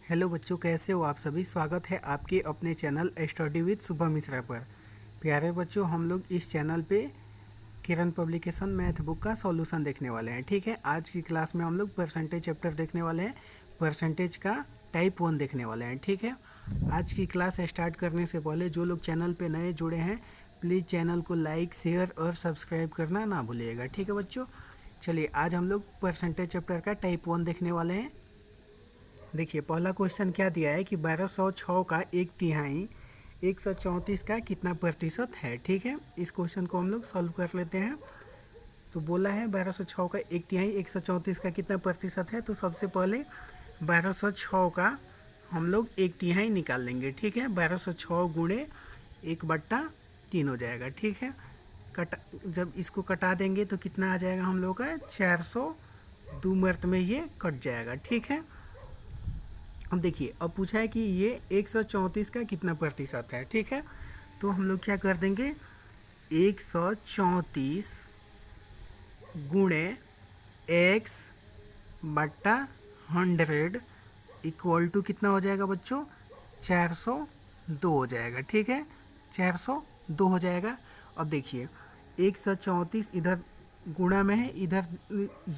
Hello बच्चों, कैसे हो आप सभी। स्वागत है आपके अपने channel study with Shubham Mishra पर। प्यारे बच्चों, हम लोग इस चैनल पे किरण पब्लिकेशन मैथ बुक का सॉल्यूशन देखने वाले हैं। ठीक है, आज की क्लास में हम लोग परसेंटेज चैप्टर देखने वाले हैं। परसेंटेज का टाइप 1 देखने वाले हैं। ठीक है, आज की क्लास स्टार्ट करने से पहले जो लोग चैनल पे नए जुड़े हैं, प्लीज़ चैनल को लाइक, शेयर और सब्सक्राइब करना ना भूलिएगा। ठीक है बच्चों, चलिए आज हम लोग परसेंटेज चैप्टर का टाइप 1 देखने वाले हैं। देखिए, पहला क्वेश्चन क्या दिया है कि 1206 का 1/3 134 का कितना प्रतिशत है। ठीक है, इस क्वेश्चन को हम लोग सॉल्व कर लेते हैं। तो बोला है 1206 का 1/3 134 का कितना प्रतिशत है। तो सबसे पहले 1206 का हम लोग 1/3 निकाल लेंगे। ठीक है, 1206 गुणे 1/3 हो जाएगा। ठीक है, जब इसको कटा देंगे तो कितना आ जाएगा हम लोग का 400, 2 मर्त में ये कट जाएगा। ठीक है, अब देखिए, अब पूछा है कि ये 134 का कितना प्रतिशत है। ठीक है, तो हम लोग क्या कर देंगे, 134 गुणे x बट्टा 100 इक्वल टू कितना हो जाएगा बच्चों, 402 हो जाएगा। ठीक है, 402 हो जाएगा। अब देखिए, 134 इधर गुणा में है, इधर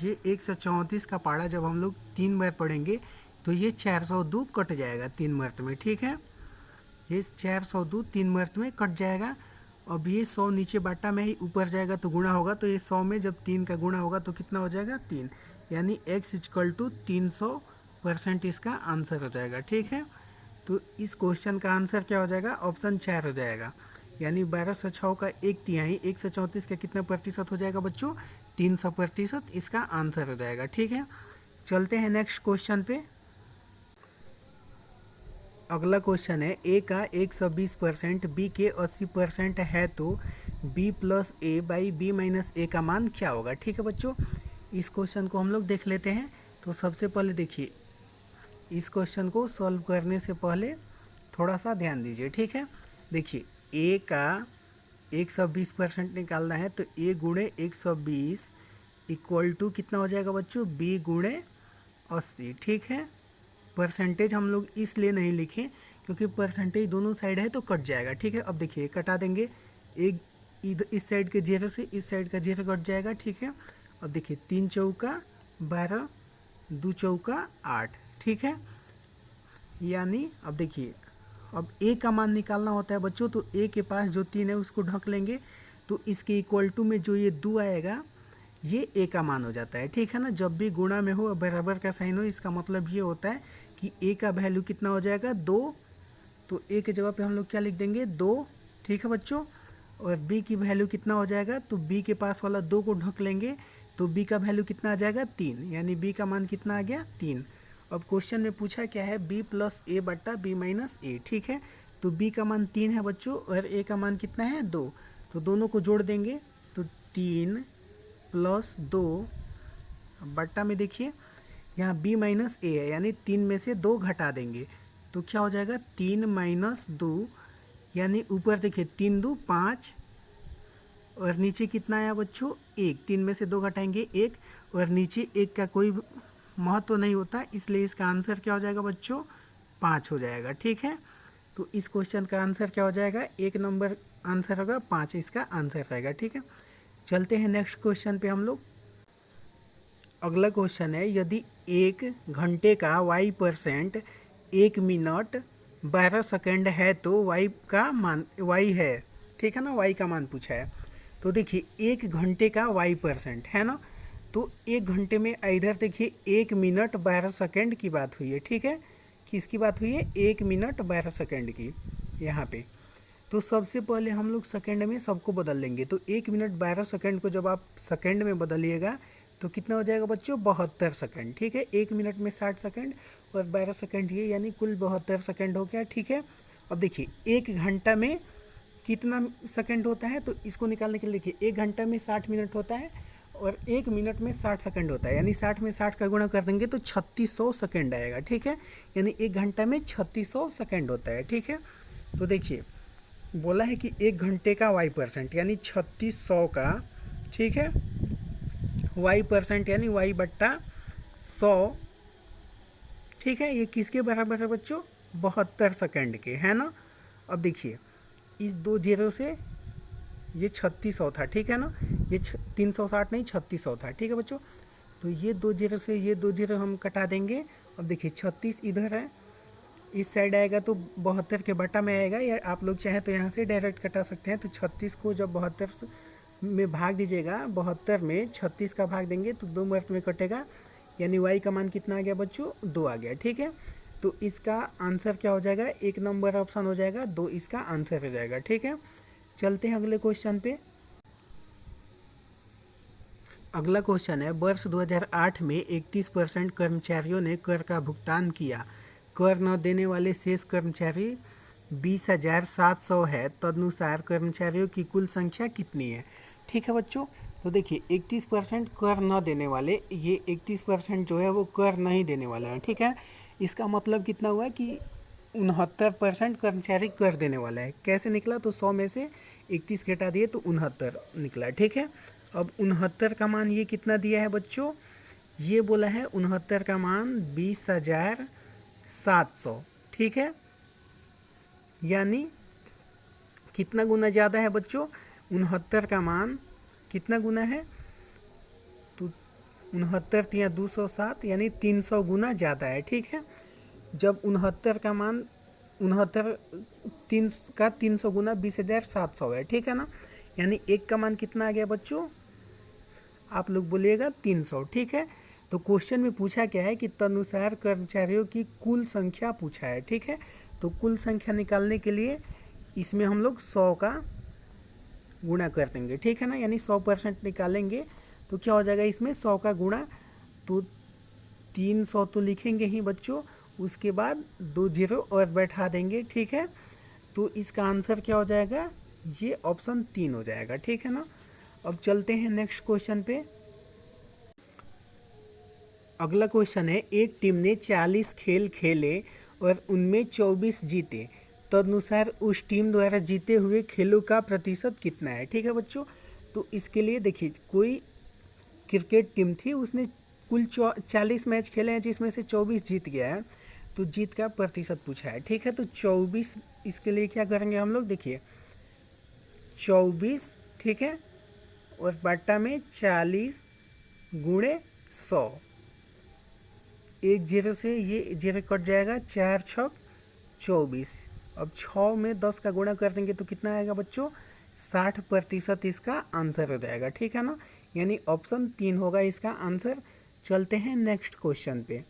ये 134 का पारा जब हम लोग 3 बार पढ़ेंगे तो ये 402 कट जाएगा 3 मर्त में। ठीक है, ये 402 3 मर्त में कट जाएगा। अब ये 100 नीचे बाटा में ही ऊपर जाएगा तो गुणा होगा, तो ये 100 में जब 3 का गुणा होगा तो कितना हो जाएगा 3, यानी x इक्वल टू 300% इसका आंसर हो जाएगा। ठीक है, तो इस क्वेश्चन का आंसर क्या हो जाएगा, ऑप्शन 4 हो जाएगा। यानी 1206 का 1/3 134 का कितना प्रतिशत हो जाएगा बच्चों, 300% इसका आंसर हो जाएगा। ठीक है, चलते हैं नेक्स्ट क्वेश्चन पे। अगला क्वेश्चन है, ए का 120% बी के 80% है तो b plus a by b minus a का मान क्या होगा। ठीक है बच्चों, इस क्वेश्चन को हम लोग देख लेते हैं। तो सबसे पहले देखिए, इस क्वेश्चन को सॉल्व करने से पहले थोड़ा सा ध्यान दीजिए। ठीक है, देखिए, ए का 120% निकालना है तो ए गुणे 120 इक्वल टू कितना हो जाएगा बच्चों, बी गुणे 80। ठीक है, परसेंटेज हम लोग इसलिए नहीं लिखे क्योंकि परसेंटेज दोनों साइड है तो कट जाएगा। ठीक है, अब देखिए कटा देंगे, एक इस साइड के 0 से इस साइड का 0 कट जाएगा। ठीक है, अब देखिए 3 चौका 12, 2 चौका 8। ठीक है, यानी अब देखिए, अब ए का मान निकालना होता है बच्चों, तो ए के पास जो 3 है उसको ढक लेंगे, तो इसके इक्वल टू में जो ये 2 आएगा ये ए का मान हो जाता है। ठीक है ना, जब भी गुणा में हो बराबर का साइन हो, इसका मतलब ये होता है कि ए का वैल्यू कितना हो जाएगा 2, तो ए के जगह पे हम लोग क्या लिख देंगे 2। ठीक है बच्चों, और बी की वैल्यू कितना हो जाएगा, तो बी के पास वाला 2 को ढक लेंगे तो बी का वैल्यू कितना आ जाएगा 3, यानी बी का मान कितना आ गया 3। अब क्वेश्चन में पूछा क्या है, बी प्लस ए बट्टा बी माइनस ए। ठीक है, तो बी का मान 3 है बच्चों और ए का मान कितना है 2, तो दोनों को जोड़ देंगे तो 3 प्लस 2 बट्टा में देखिए यहाँ b माइनस ए है, यानी 3 में से 2 घटा देंगे तो क्या हो जाएगा 3 माइनस 2, यानी ऊपर देखिए 3 2 5 और नीचे कितना आया बच्चों 1, 3 में से 2 घटाएंगे 1 और नीचे 1 का कोई महत्व नहीं होता, इसलिए इसका आंसर क्या हो जाएगा बच्चों 5 हो जाएगा। ठीक है, तो इस क्वेश्चन का आंसर क्या हो जाएगा, 1 नंबर आंसर होगा, 5 इसका आंसर रहेगा। ठीक है, चलते हैं नेक्स्ट क्वेश्चन पे हम लोग। अगला क्वेश्चन है, यदि 1 घंटे का y% 1 मिनट 12 सेकेंड है तो y का मान y है। ठीक है ना, y का मान पूछा है। तो देखिए 1 घंटे का y% है ना, तो 1 घंटे में इधर देखिए 1 मिनट 12 सेकेंड की बात हुई है। ठीक है, किसकी बात हुई है, 1 मिनट 12 सेकेंड की यहाँ पे। तो सबसे पहले हम लोग सेकेंड में सबको बदल लेंगे, तो 1 मिनट 12 सेकेंड को जब आप सेकेंड में बदलिएगा तो कितना हो जाएगा बच्चों 72 सेकेंड। ठीक है, 1 मिनट में 60 सेकेंड और 12 सेकेंड ये, यानी कुल 72 सेकेंड हो गया। ठीक है, अब देखिए 1 घंटा में कितना सेकेंड होता है, तो इसको निकालने के लिए देखिए 1 घंटा में 60 मिनट होता है और 1 मिनट में 60 सेकेंड होता है, यानी 60 में 60 का गुणा कर देंगे तो 3600 सेकेंड आएगा। ठीक है, यानी 1 घंटा में 3600 सेकेंड होता है। ठीक है, तो देखिए बोला है कि 1 घंटे का y% यानी 3600 का, ठीक है, y% यानी y बट्टा 100। ठीक है, ये किसके बराबर है बच्चों, 72 सेकंड के, है ना। अब देखिए इस 2 जीरो से ये 3600 था, ठीक है ना, ये 360 नहीं 3600 था, ठीक है बच्चों। तो ये 2 जीरो से ये 2 जीरो हम कटा देंगे। अब देखिए 36 इधर है, इस साइड आएगा तो 72 के बटा में आएगा, या आप लोग चाहें तो यहाँ से डायरेक्ट कटा सकते हैं। तो 36 को जब 72 में भाग दीजिएगा, 72 में 36 का भाग देंगे तो 2 मिनट में कटेगा, यानी y का मान कितना आ गया बच्चों, 2 आ गया, ठीक है। तो इसका आंसर क्या हो जाएगा, 1 नंबर ऑप्शन हो जाएगा, 2 इसका आंसर हो जाएगा, ठीक है। चलते हैं अगले क्वेश्चन पे। अगला क्वेश्चन है, वर्ष 2008 में 31% कर्मचारियों ने कर का भुगतान किया। कर न देने वाले शेष कर्मचारी 20,700 है, तदनुसार कर्मचारियों की कुल संख्या कितनी है। ठीक है बच्चों, तो देखिए 31% कर न देने वाले, ये 31% जो है वो कर नहीं देने वाला है, ठीक है। इसका मतलब कितना हुआ कि 69% कर्मचारी कर देने वाला है। कैसे निकला, तो 100 में से 31 घटा दिए तो 69 निकला, ठीक है। अब 69 का मान ये कितना दिया है बच्चों, ये बोला है 69 का मान 20,700, ठीक है। यानी कितना गुना ज़्यादा है बच्चों, 69 का मान कितना गुना है, तो 69 या 207 यानी 300 गुना ज़्यादा है, ठीक है। जब 69 का मान 300 गुना 20,700 है, ठीक है ना। यानी एक का मान कितना आ गया बच्चों, आप लोग बोलिएगा 300, ठीक है। तो क्वेश्चन में पूछा क्या है कि तदनुसार कर्मचारियों की कुल संख्या पूछा है, ठीक है। तो कुल संख्या निकालने के लिए इसमें हम लोग 100 का गुणा कर देंगे, ठीक है ना। यानी 100% निकालेंगे तो क्या हो जाएगा, इसमें 100 का गुणा, तो 300 तो लिखेंगे ही बच्चों, उसके बाद 2 जीरो और बैठा देंगे, ठीक है। तो इसका आंसर क्या हो जाएगा, ये ऑप्शन 3 हो जाएगा, ठीक है ना। अब चलते हैं नेक्स्ट क्वेश्चन पे। अगला क्वेश्चन है, एक टीम ने 40 खेल खेले और उनमें 24 जीते, तदनुसार उस टीम द्वारा जीते हुए खेलों का प्रतिशत कितना है। ठीक है बच्चों, तो इसके लिए देखिए कोई क्रिकेट टीम थी, उसने कुल 40 मैच खेले हैं जिसमें से 24 जीत गया है, तो जीत का प्रतिशत पूछा है, ठीक है। तो 24 इसके लिए क्या करेंगे हम लोग, देखिए 24, ठीक है, और बट्टा में 40 गुणे 100, 1 जीरो से ये जीरो कट जाएगा, 4 छक 24। अब 6 में 10 का गुणा कर देंगे तो कितना आएगा बच्चों, 60% इसका आंसर हो जाएगा, ठीक है ना। यानी ऑप्शन 3 होगा इसका आंसर। चलते हैं नेक्स्ट क्वेश्चन पे।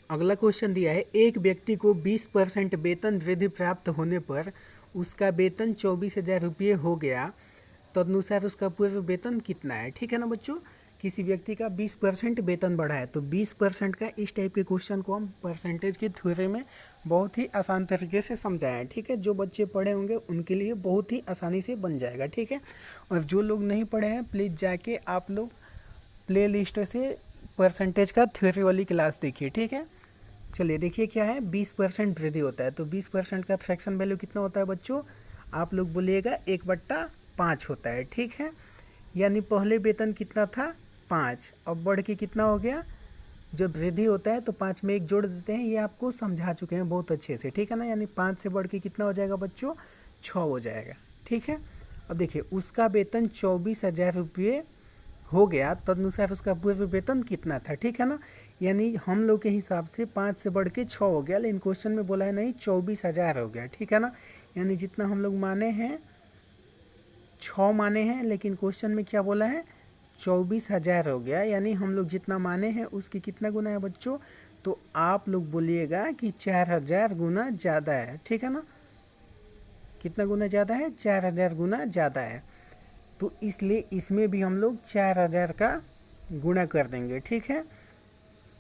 अगला क्वेश्चन दिया है, एक व्यक्ति को 20% वेतन वृद्धि प्राप्त होने पर उसका वेतन 24,000 रुपये हो गया, तदनुसार उसका पूर्व वेतन कितना है। ठीक है ना बच्चों, किसी व्यक्ति का 20% वेतन बढ़ा है, तो 20% का इस टाइप के क्वेश्चन को हम परसेंटेज की थ्योरी में बहुत ही आसान तरीके से समझाएं, ठीक है। जो बच्चे पढ़े होंगे उनके लिए बहुत ही आसानी से बन जाएगा, ठीक है। और जो लोग नहीं पढ़े हैं प्लीज़ जाके आप लोग प्ले लिस्ट से परसेंटेज का थ्योरी वाली क्लास देखिए, ठीक है। चलिए देखिए क्या है, 20% वृद्धि होता है, तो 20% का फ्रैक्शन वैल्यू कितना होता है बच्चों, आप लोग बोलिएगा 1/5 होता है, ठीक है। यानी पहले वेतन कितना था 5, अब बढ़ के कितना हो गया, जब वृद्धि होता है तो 5 में 1 जोड़ देते हैं, ये आपको समझा चुके हैं बहुत अच्छे से, ठीक है ना। यानी 5 से बढ़ के कितना हो जाएगा बच्चों, 6 हो जाएगा, ठीक है। अब देखिए उसका वेतन 24,000 रुपये हो गया, तदनुसार उसका पूर्व वेतन कितना था, ठीक है ना। यानी हम लोग के हिसाब से 5 से बढ़ के 6 हो गया, लेकिन क्वेश्चन में बोला है नहीं 24,000 हो गया, ठीक है ना। यानी जितना हम लोग माने हैं 6 माने हैं, लेकिन क्वेश्चन में क्या बोला है 24,000 हो गया, यानी हम लोग जितना माने हैं उसकी कितना गुना है बच्चों, तो आप लोग बोलिएगा कि 4,000 गुना ज़्यादा है, ठीक है ना। कितना गुना ज़्यादा है, 4,000 गुना ज़्यादा है, तो इसलिए इसमें भी हम लोग 4,000 का गुणा कर देंगे, ठीक है।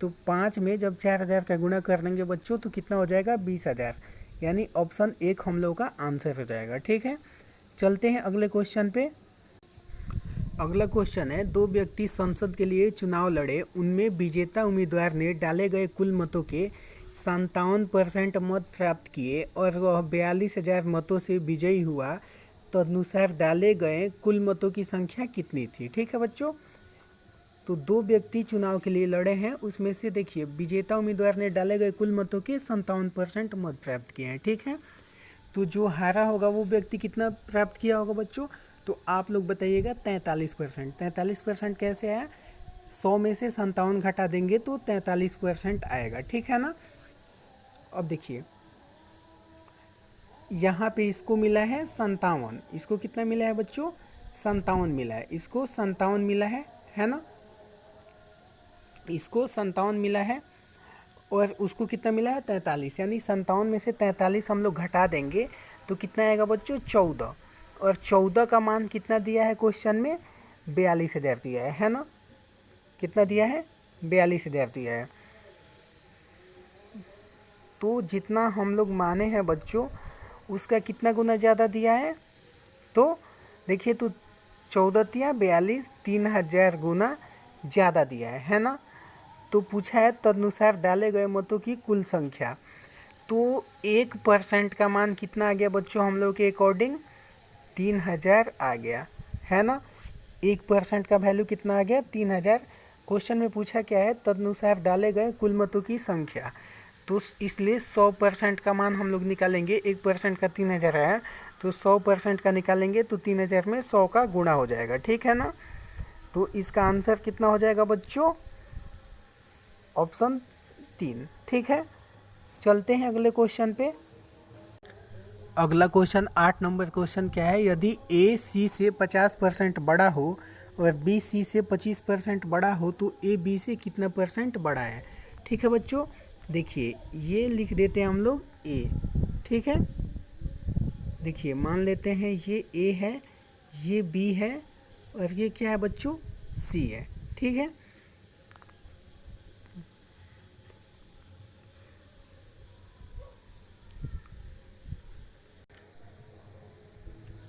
तो 5 में जब 4,000 का गुणा कर देंगे बच्चों तो कितना हो जाएगा 20,000, यानी ऑप्शन 1 हम लोग का आंसर हो जाएगा, ठीक है। चलते हैं अगले क्वेश्चन पे। अगला क्वेश्चन है, 2 व्यक्ति संसद के लिए चुनाव लड़े, उनमें विजेता उम्मीदवार ने डाले गए कुल मतों के 57% मत प्राप्त किए और वह 42,000 मतों से विजयी हुआ, तदनुसार डाले गए कुल मतों की संख्या कितनी थी। ठीक है बच्चों, तो 2 व्यक्ति चुनाव के लिए लड़े हैं, उसमें से देखिए विजेता उम्मीदवार ने डाले गए कुल मतों के 57% मत प्राप्त किए हैं। ठीक है, तो जो हारा होगा वो व्यक्ति कितना प्राप्त किया होगा बच्चों? तो आप लोग बताइएगा 43%। 43% कैसे आया? 100 में से 57 घटा देंगे तो 43% आएगा। ठीक है ना। अब देखिए यहाँ पे इसको मिला है 57, इसको कितना मिला है बच्चों? 57 मिला है, इसको 57 मिला है ना, इसको 57 मिला है और उसको कितना मिला है? 43। यानी 57 में से 43 हम लोग घटा देंगे तो कितना आएगा बच्चों? 14। और 14 का मान कितना दिया है क्वेश्चन में? 42,000 दिया है ना। कितना दिया है? 42,000 दिया है। तो जितना हम लोग माने हैं बच्चों उसका कितना गुना ज़्यादा दिया है? तो देखिए, तो 14 दिया 42, 3,000 गुना ज़्यादा दिया है ना। तो पूछा है तदनुसार डाले गए मतों की कुल संख्या। तो 1% का मान कितना आ गया बच्चों हम लोग के अकॉर्डिंग? 3,000 आ गया है ना। 1% का वैल्यू कितना आ गया? 3,000। क्वेश्चन में पूछा क्या है? तदनुसार डाले गए कुल मतों की संख्या। तो इसलिए 100% का मान हम लोग निकालेंगे। 1% का 3,000 है तो 100% का निकालेंगे तो 3,000 में 100 का गुणा हो जाएगा। ठीक है ना। तो इसका आंसर कितना हो जाएगा बच्चों? ऑप्शन 3। ठीक है, चलते हैं अगले क्वेश्चन पे। अगला क्वेश्चन 8 नंबर क्वेश्चन क्या है? यदि ए सी से 50% बड़ा हो और बी सी से 25% बड़ा हो तो ए बी से कितना परसेंट बड़ा है? ठीक है बच्चों, देखिए ये लिख देते हैं हम लोग ए। ठीक है, देखिए मान लेते हैं ये ए है, ये बी है और ये क्या है बच्चों? सी है। ठीक है,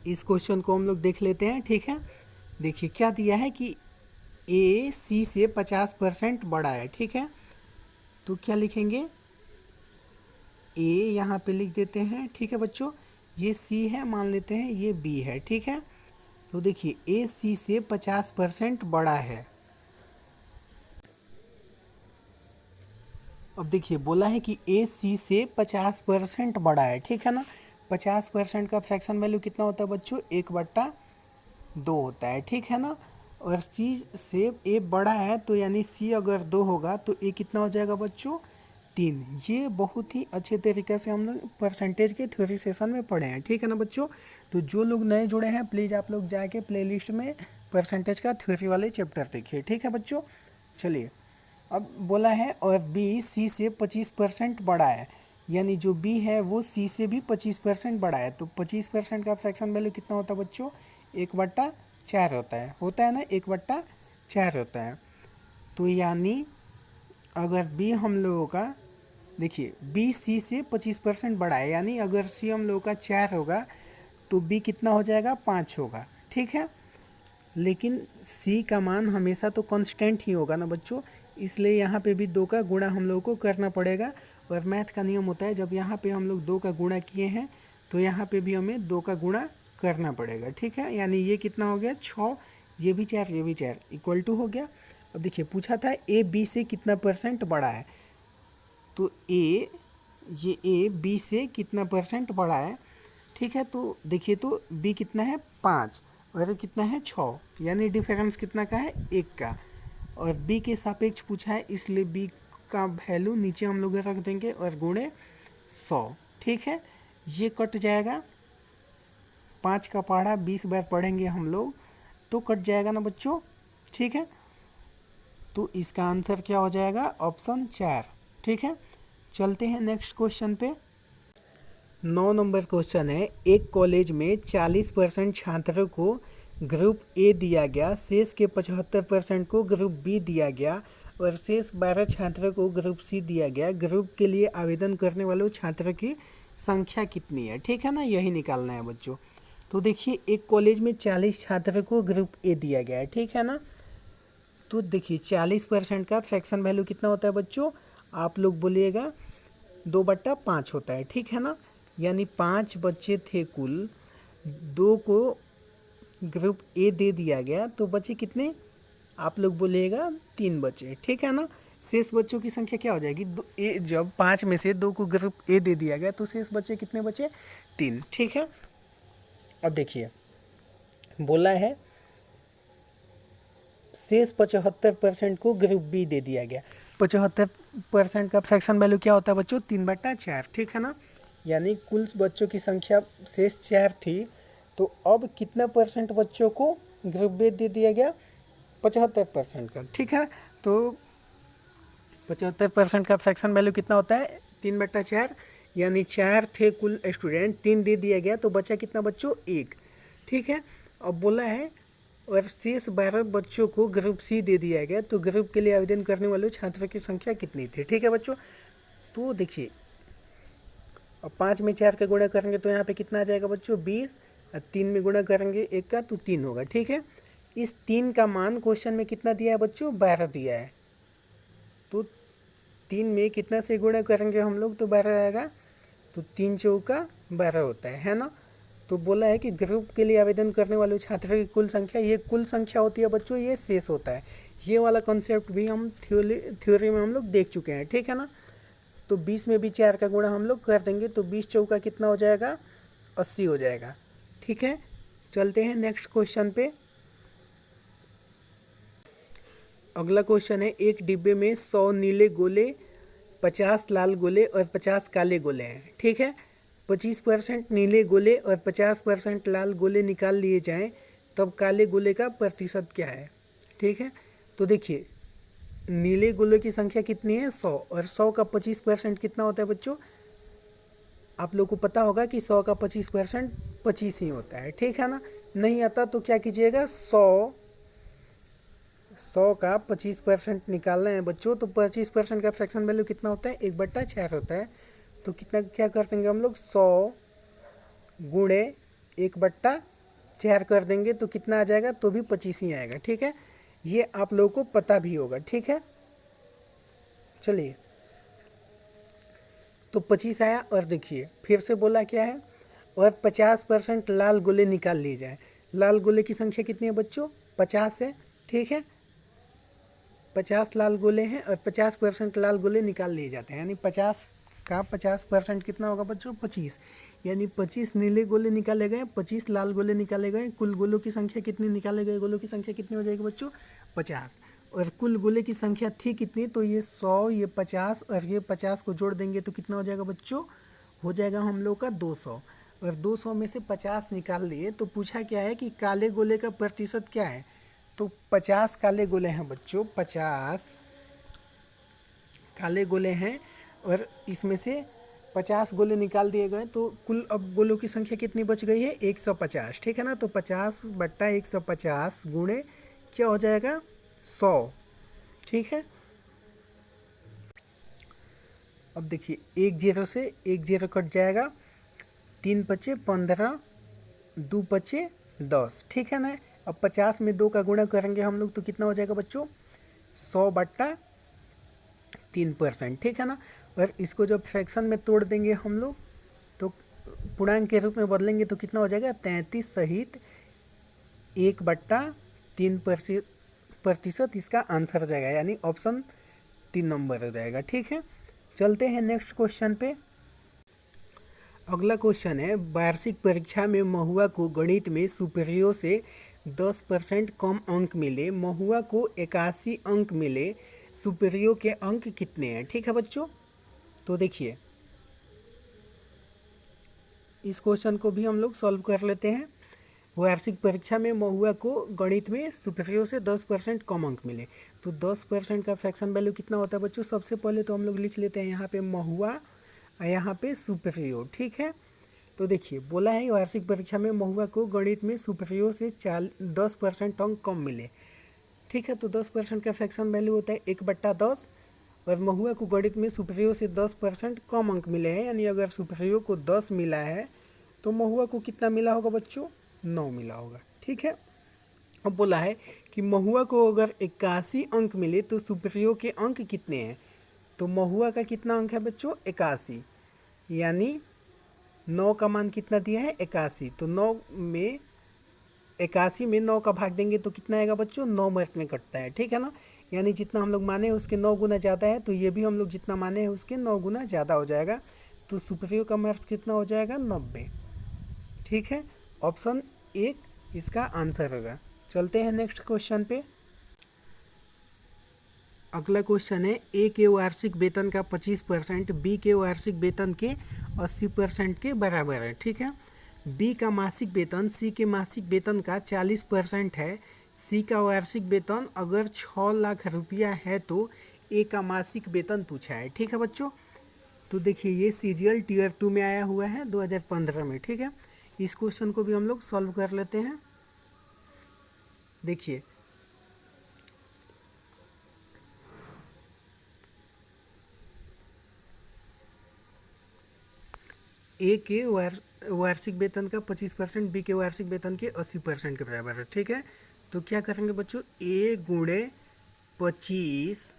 इस क्वेश्चन को हम लोग देख लेते हैं। ठीक है, देखिए क्या दिया है कि ए सी से 50% बड़ा है। ठीक है, तो क्या लिखेंगे? ए यहाँ पे लिख देते हैं। ठीक है बच्चों, ये सी है, मान लेते हैं ये बी है। ठीक है, तो देखिए ए सी से 50% बड़ा है। अब देखिए बोला है कि ए सी से 50% बड़ा है। ठीक है ना। 50% का फ्रैक्शन वैल्यू कितना होता है बच्चों? 1/2 होता है। ठीक है ना। और सी से ए बड़ा है तो यानी सी अगर 2 होगा तो ए कितना हो जाएगा बच्चों? 3। ये बहुत ही अच्छे तरीके से हम लोग परसेंटेज के थ्योरी सेशन में पढ़े हैं। ठीक है ना बच्चों। तो जो लोग नए जुड़े हैं प्लीज़ आप लोग जाके प्लेलिस्ट में परसेंटेज का थ्योरी वाले चैप्टर देखिए। ठीक है बच्चों, चलिए अब बोला है और बी सी से 25% बड़ा है, यानी जो बी है वो सी से भी 25% बड़ा है। तो 25% का फ्रैक्शन वैल्यू कितना होता है बच्चों? 1/4 होता है ना, 1/4 होता है। तो यानी अगर बी हम लोगों का, देखिए बी सी से 25% बड़ा है, यानी अगर सी हम लोगों का 4 होगा तो बी कितना हो जाएगा? 5 होगा। ठीक है, लेकिन सी का मान हमेशा तो कांस्टेंट ही होगा ना बच्चों, इसलिए यहाँ पे भी 2 का गुणा हम लोगों को करना पड़ेगा। और मैथ का नियम होता है जब यहाँ पे हम लोग 2 का गुणा किए हैं तो यहाँ पे भी हमें 2 का गुणा करना पड़ेगा। ठीक है, यानी ये कितना हो गया? 6, ये भी 4, ये भी 4 इक्वल टू हो गया। अब देखिए पूछा था ए बी से कितना परसेंट बड़ा है, तो ये ए बी से कितना परसेंट बड़ा है। ठीक है, तो देखिए तो बी कितना है? 5 और कितना है? 6, यानी डिफरेंस कितना का है? 1 का। और बी के सापेक्ष पूछा है इसलिए बी का वैल्यू नीचे हम लोग रख देंगे और गुणे 100। ठीक है, ये कट जाएगा, 5 का पहाड़ा 20 बार पढ़ेंगे हम लोग तो कट जाएगा ना बच्चों। ठीक है, तो इसका आंसर क्या हो जाएगा? ऑप्शन 4। ठीक है, चलते हैं नेक्स्ट क्वेश्चन पे। 9 नंबर क्वेश्चन है, एक कॉलेज में 40% छात्रों को ग्रुप ए दिया गया, शेष के 75% को ग्रुप बी दिया गया और शेष 12 छात्रों को ग्रुप सी दिया गया। ग्रुप के लिए आवेदन करने वालों छात्रों की संख्या कितनी है? ठीक है ना, यही निकालना है बच्चों। तो देखिए एक कॉलेज में 40 छात्रों को ग्रुप ए दिया गया है। ठीक है ना, तो देखिए 40% का फ्रैक्शन वैल्यू कितना होता है बच्चों? आप लोग बोलिएगा 2/5 होता है। ठीक है ना, यानी 5 बच्चे थे कुल, 2 को ग्रुप ए दे दिया गया तो बचे कितने? आप लोग बोलिएगा 3 बचे, ठीक है ना। शेष बच्चों की संख्या क्या हो जाएगी, जब 5 में से 2 को ग्रुप ए दे दिया गया तो शेष बच्चे कितने बचे, 3, ठीक है। अब देखिए बोला है शेष 75% को ग्रुप बी दे दिया गया। 75% का फ्रैक्शन वैल्यू क्या होता है बच्चों, 3/4, ठीक है ना। यानी कुल बच्चों की संख्या शेष 4 थी, तो अब कितना परसेंट बच्चों को ग्रुप बी दे दिया गया, 75% का, ठीक है। तो 75% का फ्रैक्शन वैल्यू कितना होता है, 3/4, यानी 4 थे कुल स्टूडेंट, 3 दे दिया गया तो बचा कितना बच्चों, 1, ठीक है। अब बोला है और शेष 12 बच्चों को ग्रुप सी दे दिया गया, तो ग्रुप के लिए आवेदन करने वाले छात्रों की संख्या कितनी थी, ठीक है बच्चों। तो देखिए अब 5 में 4 का गुणा करेंगे तो यहाँ पे कितना आ जाएगा बच्चों, 20, और 3 में गुणा करेंगे 1 का तो 3 होगा, ठीक है। इस 3 का मान क्वेश्चन में कितना दिया है बच्चों, 12 दिया है, तो 3 में कितना से गुणा करेंगे हम लोग तो 12 आएगा, तो 3 चौका 12 होता है ना। तो बोला है कि ग्रुप के लिए आवेदन करने वाले छात्रों की कुल संख्या, ये कुल संख्या होती है बच्चों, ये शेष होता है। ये वाला कॉन्सेप्ट भी हम थ्योरी में हम लोग देख चुके हैं, ठीक है ना। तो 20 में भी 4 का गुणा हम लोग कर देंगे तो 20 चौका कितना हो जाएगा, 80 हो जाएगा, ठीक है। चलते हैं नेक्स्ट क्वेश्चन पे। अगला क्वेश्चन है, एक डिब्बे में 100 नीले गोले, 50 लाल गोले और 50 काले गोले हैं, ठीक है। 25% नीले गोले और 50% लाल गोले निकाल लिए जाएं, तब काले गोले का प्रतिशत क्या है, ठीक है। तो देखिए नीले गोले की संख्या कितनी है, 100, और 100 का 25% कितना होता है बच्चों, आप लोग को पता होगा कि 100 का 25% 25 ही होता है, ठीक है ना। नहीं आता तो क्या कीजिएगा, 100 का 25% निकालना है बच्चों, तो 25% का फ्रैक्शन वैल्यू कितना होता है, 1/4 होता है। तो कितना क्या कर देंगे हम लोग, 100 गुणे 1/4 कर देंगे तो कितना आ जाएगा, तो भी 25 ही आएगा, ठीक है। ये आप लोगों को पता भी होगा, ठीक है। चलिए तो 25 आया, और देखिए फिर से बोला क्या है, और 50% लाल गोले निकाल लिए जाए। लाल गोले की संख्या कितनी है बच्चों, 50 है, ठीक है। 50 लाल गोले हैं और 50% लाल गोले निकाल लिए जाते हैं, यानी 50 का 50% कितना होगा बच्चों, 25, यानी 25 नीले गोले निकाले गए, 25 लाल गोले निकाले गए। कुल गोलों की संख्या कितनी, निकाले गए गोलों की संख्या कितनी हो जाएगी बच्चों, 50, और कुल गोले की संख्या थी कितनी, तो ये 100, ये 50 और ये 50 को जोड़ देंगे तो कितना हो जाएगा बच्चों, हो जाएगा हम लोग का 200, और 200 में से 50 निकाल लिए। तो पूछा क्या है कि काले गोले का प्रतिशत क्या है, तो 50 काले गोले हैं बच्चों, 50 काले गोले हैं, और इसमें से 50 गोले निकाल दिए गए, तो कुल अब गोलों की संख्या कितनी बच गई है, 150, ठीक है ना। तो 50/150 गुणे क्या हो जाएगा, 100, ठीक है। अब देखिए 1 0 से 1 0 कट जाएगा, 3 बचे 15, 2 बचे 10, ठीक है ना। अब 50 में 2 का गुणा करेंगे हम लोग तो कितना हो जाएगा बच्चों, 100/3%, ठीक है ना। और इसको जब फ्रैक्शन में तोड़ देंगे हम लोग तो पूर्णांक के रूप में बदलेंगे तो कितना हो जाएगा, 33 सहित 1/3% इसका आंसर हो जाएगा, यानी ऑप्शन 3 नंबर हो जाएगा, ठीक है। चलते हैं नेक्स्ट क्वेश्चन पे। अगला क्वेश्चन है, वार्षिक परीक्षा में महुआ को गणित में सुपरियो से 10% कम अंक मिले, महुआ को 81 अंक मिले, सुपरियो के अंक कितने हैं, ठीक है बच्चों। तो देखिए इस क्वेश्चन को भी हम लोग सॉल्व कर लेते हैं। वार्षिक परीक्षा में महुआ को गणित में सुपरियो से 10% कम अंक मिले, तो 10% का फ्रैक्शन वैल्यू कितना होता है बच्चों, सबसे पहले तो हम लोग लिख लेते हैं यहाँ पे महुआ, यहाँ पे सुपरियो, ठीक है। तो देखिए बोला है वार्षिक परीक्षा में महुआ को गणित में सुपरियो से 10% अंक कम मिले, ठीक है। तो 10% का फ्रैक्शन वैल्यू होता है 1/10, और महुआ को गणित में सुपरियो से 10% कम अंक मिले हैं, यानी अगर सुपरियो को 10 मिला है तो महुआ को कितना मिला होगा बच्चों, 9 मिला होगा, ठीक है। अब बोला है कि महुआ को अगर 81 अंक मिले तो सुपरियो के अंक कितने हैं, तो महुआ का कितना अंक है बच्चों, 81, यानी 9 का मान कितना दिया है, 81, तो 9 में 81 में 9 का भाग देंगे तो कितना आएगा बच्चों, 9 मार्क में कटता है, ठीक है ना। यानी जितना हम लोग माने हैं उसके 9 गुना ज़्यादा है, तो ये भी हम लोग जितना माने हैं उसके 9 गुना ज़्यादा हो जाएगा। तो सुप्रियो का मार्क्स कितना हो जाएगा, 90, ठीक है। ऑप्शन 1 इसका आंसर होगा। चलते हैं नेक्स्ट क्वेश्चन पे। अगला क्वेश्चन है, ए के वार्षिक वेतन का 25% बी के वार्षिक वेतन के 80% के बराबर है, ठीक है। बी का मासिक वेतन सी के मासिक वेतन का 40% है। सी का वार्षिक वेतन अगर 6 लाख रुपया है तो ए का मासिक वेतन पूछा है, ठीक है बच्चों। तो देखिए ये सीजीएल टीयर 2 में आया हुआ है 2015 में, ठीक है। इस क्वेश्चन को भी हम लोग सॉल्व कर लेते हैं। देखिए ए के वार्षिक वेतन का 25%, बी के वार्षिक वेतन के 80% के बराबर है, ठीक है। तो क्या करेंगे बच्चों, ए गुणे 25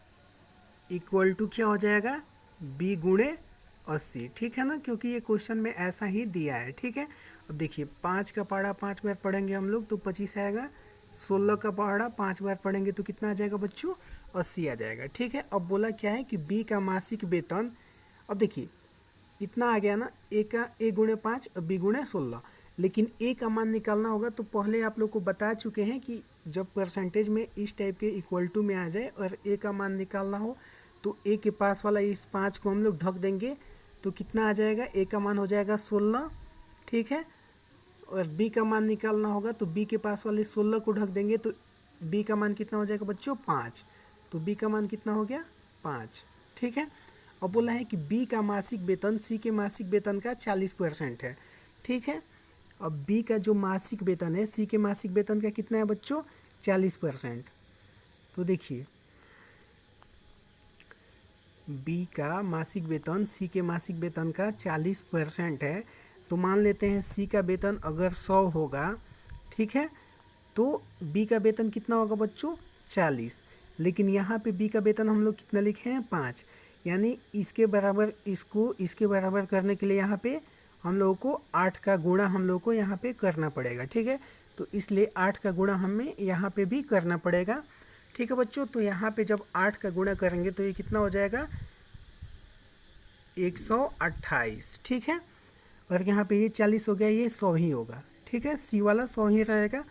इक्वल टू क्या हो जाएगा, बी गुणे 80, ठीक है ना, क्योंकि ये क्वेश्चन में ऐसा ही दिया है, ठीक है। अब देखिए 5 का पहाड़ा 5 बार पढ़ेंगे हम लोग तो 25 आएगा। 16 का पहाड़ा 5 बार पढ़ेंगे तो कितना आ जाएगा बच्चों, 80 आ जाएगा, ठीक है। अब बोला क्या है कि बी का मासिक वेतन, अब देखिए इतना आ गया ना, ए गुणे 5 और बी गुणे 16, लेकिन ए का मान निकालना होगा। तो पहले आप लोग को बता चुके हैं कि जब परसेंटेज में इस टाइप के इक्वल टू में आ जाए और ए का मान निकालना हो तो ए के पास वाला इस 5 को हम लोग ढक देंगे तो कितना आ जाएगा, ए का मान हो जाएगा 16, ठीक है। और बी का मान निकालना होगा तो बी के पास वाले 16 को ढक देंगे तो बी का मान कितना हो जाएगा बच्चों, 5। तो बी का मान कितना हो गया, 5, ठीक है। अब बोला है कि बी का मासिक वेतन सी के मासिक वेतन का 40% है, ठीक है। अब बी का जो मासिक वेतन है सी के मासिक वेतन का कितना है बच्चों, 40%। तो देखिए बी का मासिक वेतन सी के मासिक वेतन का 40% है, तो मान लेते हैं सी का वेतन अगर 100 होगा, ठीक है, तो बी का वेतन कितना होगा बच्चों, 40। लेकिन यहाँ पे बी का वेतन हम लोग कितना लिखे हैं, 5, यानी इसके बराबर इसके बराबर करने के लिए यहाँ पे हम लोगों को 8 का गुणा हम लोगों को यहाँ पे करना पड़ेगा, ठीक है। तो इसलिए 8 का गुणा हमें यहाँ पे भी करना पड़ेगा, ठीक है बच्चों। तो यहाँ पे जब 8 का गुणा करेंगे तो ये कितना हो जाएगा, 128, ठीक है। और यहाँ पे ये 40 हो गया, ये 100 ही होगा, ठीक है, सी वाला 100 ही रहेगा।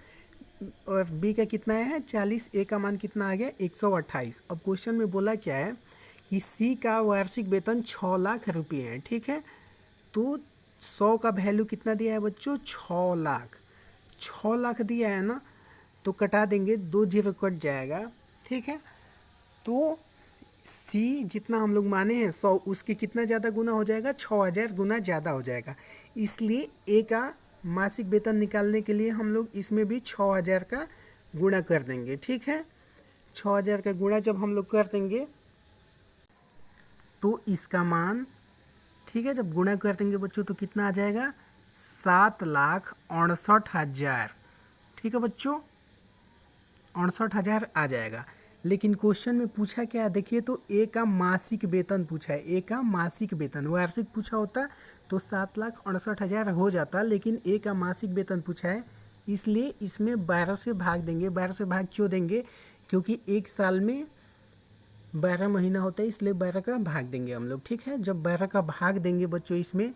और बी का कितना है 40, ए का मान कितना आ गया, 128। अब क्वेश्चन में बोला क्या है कि सी का वार्षिक वेतन 6 लाख रुपये है, ठीक है। तो 100 का वैल्यू कितना दिया है बच्चों, 6 लाख। 6 लाख दिया है ना, तो कटा देंगे, 2 जीरो कट जाएगा, ठीक है। तो सी जितना हम लोग माने हैं 100, उसके कितना ज़्यादा गुना हो जाएगा, 6000 गुना ज़्यादा हो जाएगा। इसलिए ए का मासिक वेतन निकालने के लिए हम लोग इसमें भी 6000 का गुणा कर देंगे, ठीक है। 6000 का गुणा जब हम लोग कर देंगे तो इसका मान, ठीक है, जब गुणा कर देंगे बच्चों तो कितना आ जाएगा, 7,68,000, ठीक है बच्चों, 68,000 आ जाएगा। लेकिन क्वेश्चन में पूछा क्या, देखिए तो ए का मासिक वेतन पूछा है, ए का मासिक वेतन, वार्षिक पूछा होता तो 7,68,000 हो जाता, लेकिन ए का मासिक वेतन पूछा है, इसलिए इसमें 12 से भाग देंगे। 12 से भाग क्यों देंगे, क्योंकि एक साल में 12 महीना होता है, इसलिए 12 का भाग देंगे हम लोग, ठीक है। जब 12 का भाग देंगे बच्चों इसमें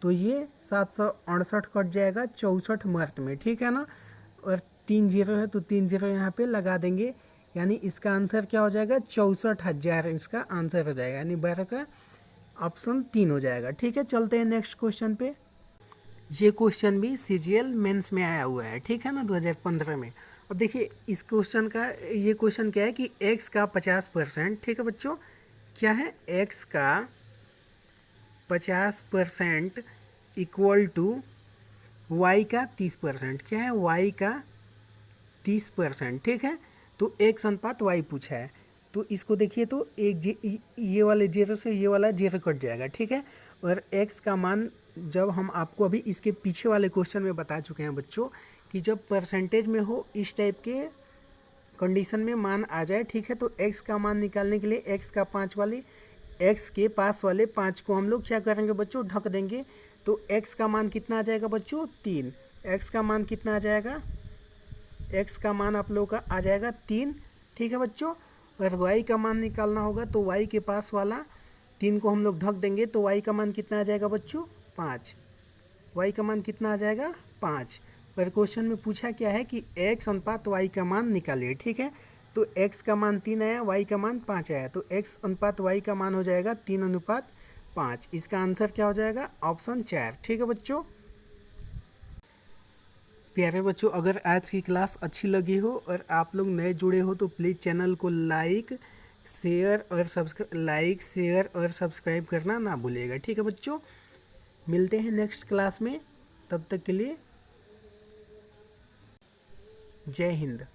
तो ये 768 कट जाएगा 64 मार्क में, ठीक है ना। और 3 जीरो है तो 3 जीरो यहाँ पे लगा देंगे, यानी इसका आंसर क्या हो जाएगा, 64,000 इसका आंसर हो जाएगा, यानी 12 का ऑप्शन 3 हो जाएगा, ठीक है। चलते हैं नेक्स्ट क्वेश्चन पे। ये क्वेश्चन भी सीजीएल मेंस में आया हुआ है, ठीक है ना, 2015 में। अब देखिए इस क्वेश्चन का, ये क्वेश्चन क्या है कि x का 50%, ठीक है बच्चों, क्या है, x का 50% इक्वल टू y का 30%, क्या है, y का 30%, ठीक है। तो x अनुपात y पूछा है, तो इसको देखिए तो ये वाले जीरो से ये वाला जीरो कट जाएगा, ठीक है। और x का मान जब हम आपको अभी इसके पीछे वाले क्वेश्चन में बता चुके हैं बच्चों कि जब परसेंटेज में हो इस टाइप के कंडीशन में मान आ जाए, ठीक है, तो x का मान निकालने के लिए x का 5 वाले, x के पास वाले 5 को हम लोग क्या करेंगे बच्चों, ढक देंगे। तो x का मान कितना आ जाएगा बच्चों, 3, x का मान कितना आ जाएगा, एक्स का मान आप लोगों का आ जाएगा 3। ठीक है बच्चों, अगर वाई का मान निकालना होगा तो वाई के पास वाला 3 को हम लोग ढक देंगे तो वाई का मान कितना आ जाएगा बच्चों 5। वाई का मान कितना आ जाएगा 5। और क्वेश्चन में पूछा क्या है कि एक्स अनुपात वाई का मान निकालिए। ठीक है, तो एक्स का मान 3 आया, वाई का मान 5 आया, तो एक्स अनुपात वाई का मान हो जाएगा 3:5। इसका आंसर क्या हो जाएगा ऑप्शन 4। ठीक है बच्चों। प्यारे बच्चों, अगर आज की क्लास अच्छी लगी हो और आप लोग नए जुड़े हो तो प्लीज़ चैनल को लाइक शेयर और सब्सक्राइब करना ना भूलिएगा। ठीक है बच्चों, मिलते हैं नेक्स्ट क्लास में, तब तक के लिए जय हिंद।